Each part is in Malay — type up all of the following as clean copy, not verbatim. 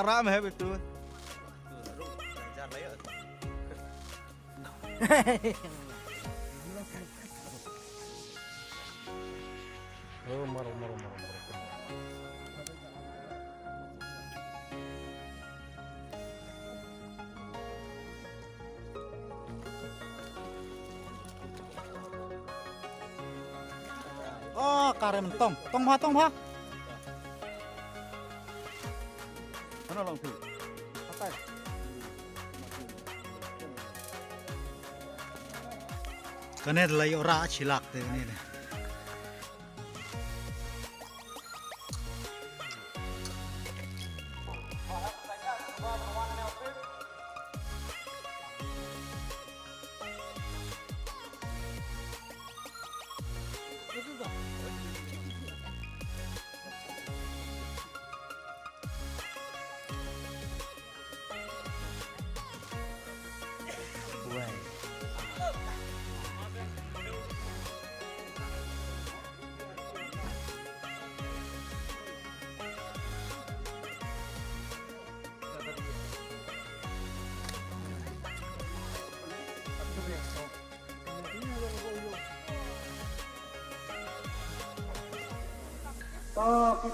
Ram है betul. Oh, marah. Oh, kare mentong. Tong pha. Mana long tu? Pakai. Kene lai ora chilak te ni.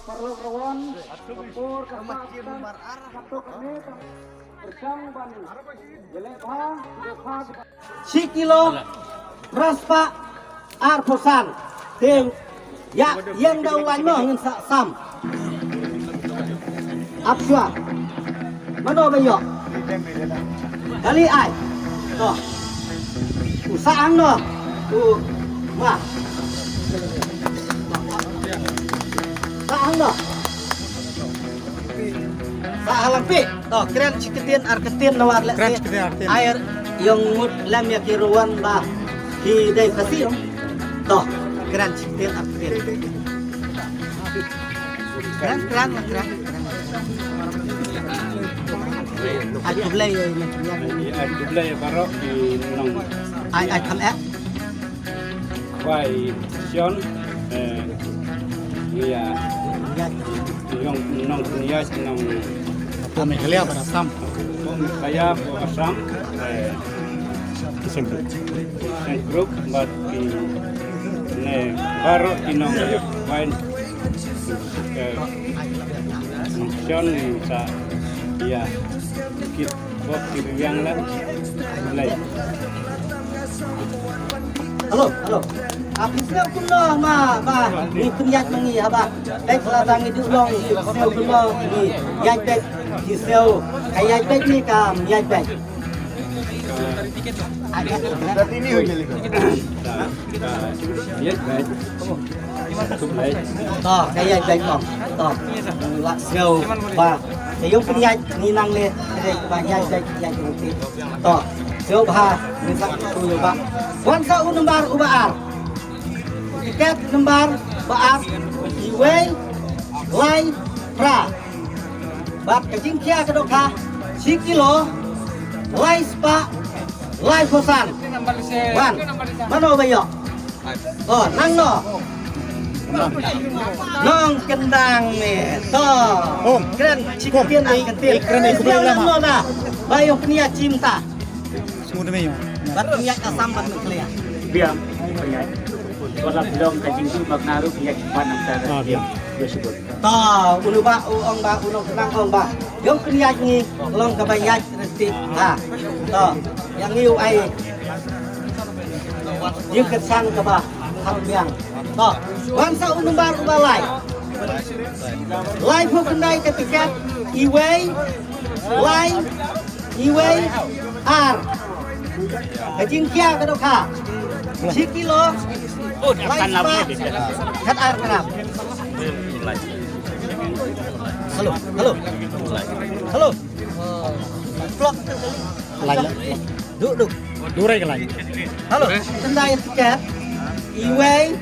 Perlu kawan, tempur kesehatan, satu menit, bersang bani, jelekah, sikilo, raspa, arposan, ting, ya, yang daulan mah ingin sam, apsua, mana bayok, kali ai, toh, usaha noh, tuh, mah. Sahang dah. Sahang pi. Toh keren ciketin arketin nawar lek. Air yang mut lam ya kiruan bah. Di dai kasih. Toh keren ciketin arketin. Keren. Ai dublai Ai dublai barok di nong. Ai kam Wai Sion iya yang nong dunia nong Kami kelia pada sam. kaya Assam and group but ne baru inong main Sion sa iya kit bok yang lah mulai. Halo. Aku siap kuno ma. Ni penyat mengi apa? Baik ladang itu long siap kuno ni. Yai baik di siap. Kayak baik ni kam yai baik. Berarti ini hujan lagi. Yes, baik. Toh kayak baik kong. Toh lak siap ba. Yung penyat ni nang le. Ba yai baik yai nanti. Toh siap ba. Ni sak tu ba. Wan sa unombar ubaar. Tiket lembar baat iway lai pra bat kecing kia kedoka sikilo lai spa lai kosan wan mano bayo oh nang no nong kendang nih toh keren cikin kentil keren no na bayo penia cinta Semua demi yo. bat penia asam bat nuklia biam wala belum kajing tu magnaru biya kipan antara biam disebut toh ulu ba uong ba unong tenang ong ba yung penyat ni long kabayat resti toh yang iu ai yung kesan ka ba hambiang toh wansa unumbar ubalay live kendai ketiket iway ar kajing kia kadoka sikilo akan lama kat ar kenap halo vlog Lain. duduk Durai ke lain. halo kendai tiket iway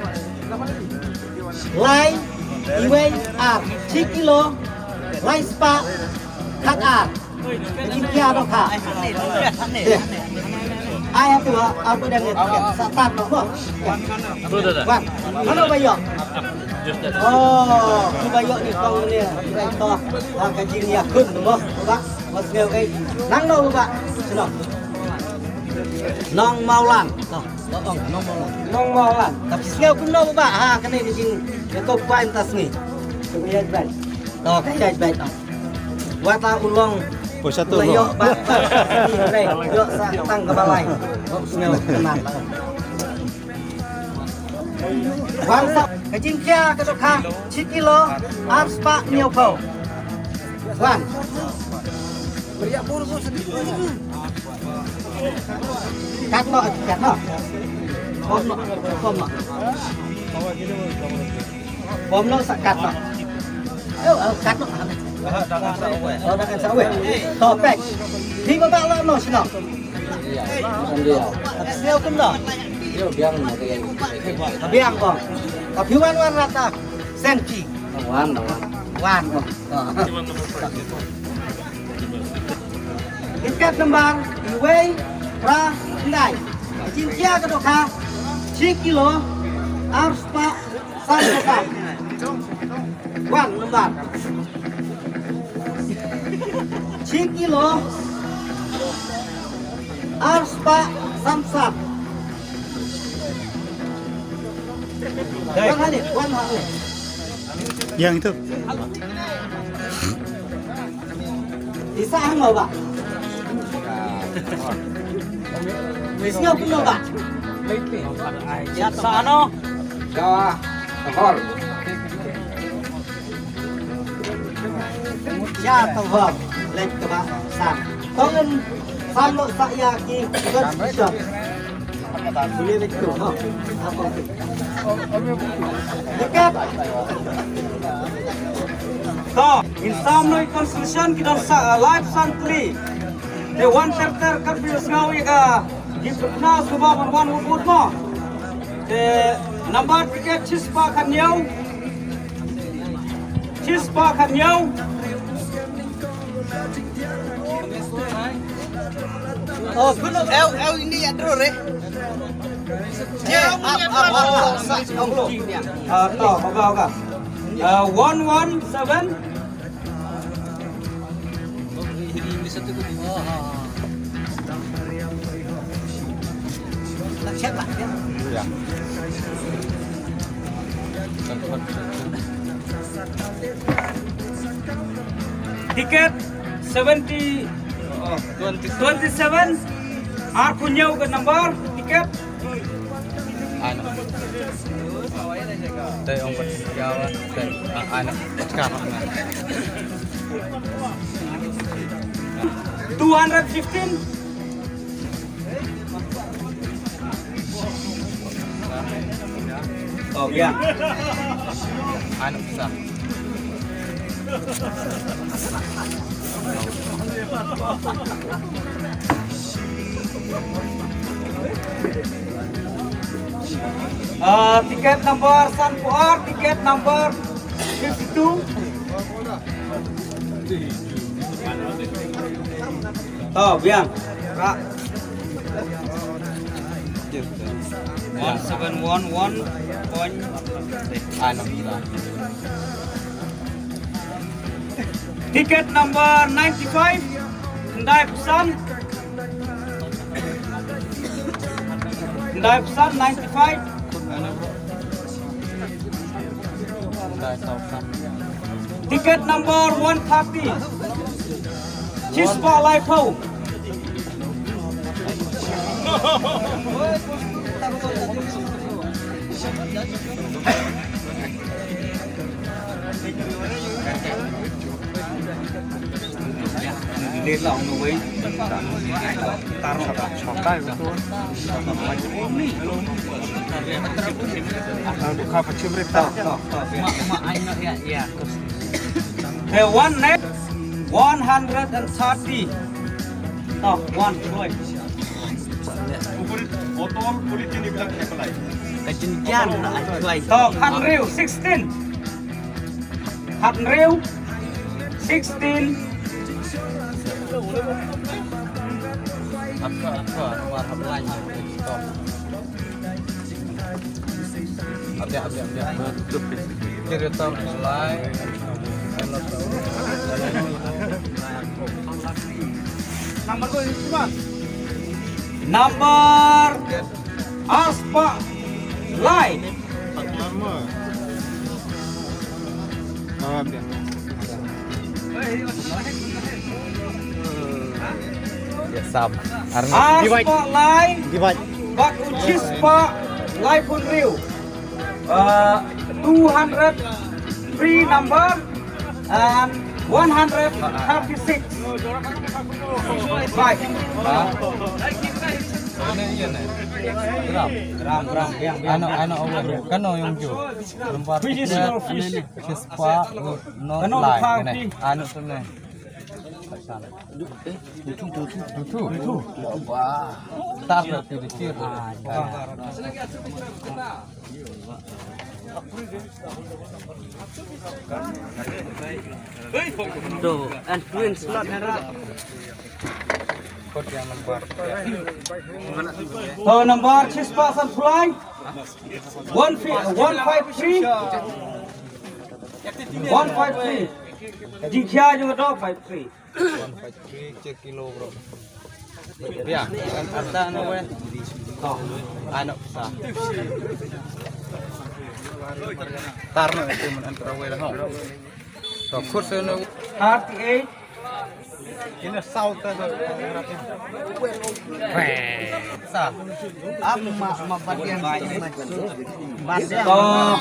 ar sikilo lai spa kat ar jin kia dok ha ai tu apa dah ni satan dok bo wan mana bayok oh tu bayok ni kau ni kita to ka jin ya kun bo ba mas ngeu kai nang đâu ba senang nong mau lan nong mau lan tapi ngeu kun đâu ba ha cái này thì jing kau pain tas ni tu bayok baik to kai baik to wa ta ulong Satu bayok ba đây yok sa tang ke balai ngeu tenang Wan sa kajin kia ke dok ha 10 kilo ars pa nhiều phau wan cắt nó bom nó sẽ cắt nó cắt nó đang sao vậy to pek thì mà bạn lo nó xin nào siêu cũng đó biang kok tapi wan rata senki wan kok tiket lembar iway pra ndai cintia ke dok ha 10 kilo harus pak sampai wan lembar 10 kilo harus pak samsat wan hadir Yang itu. Isa ang mo ba? Isnyo puno ba? Sa ano? Jawa, Hol. Ya tawag. Lek ka ba? Sam. Tongen salo sa yaki. Gotshop. Boleh betul, ha? Apa? Dekat. So, in some no constitution kita live santri. The one terter kabis ngawi gipna subah wan wud mo. The number ticket chispa kanyau. Oh, kuno ini ya terus re. Apa? 117 tiket 27 aku nyau ke nomor tiket Đây ông vật giao đây ai nó cả mọi người 215 Oh ya ai nó bisa tiket nomor Sanpuar, tiket nomor 52. Oh, biang. Rak. 1711 point. ai nó bisa Tiket nomor 95. Kendai Pesan. Kendai Pesan 95. Tiket nomor 130. Chispa Laipo. Lên lòng nó với taruh chokai betul. Buka pecimrita. The one next 130. Oh, one choice. botol kulit ini bilang kepelai Kejenjan so, Hat Reu 16. Hat Reu 16. Apa warna belanja stop. Abia tutup. Kiri top mulai. Number Aspa Light. Ya sam. Aspa Light. Divide. Bak Uchispa Light pun Rio. 203 number and 136. Baik. Ini iya nih. Gram. Ano awal. Kano yung jo. Lempar. Sispa no line. Ini. Ano sana. Dutu. Wah. Tar berarti dicir. Tuh, and twin slot Kod yang lembar. So number Chispa Sunfly 153. 153. Jika juga dong 53. 153 kilo bro. Ya, kan ada ano we? Ano sa? Tarno itu men antara we lah. So kurso no 38. ini south ada. Sa. Apa ma bagian Oh,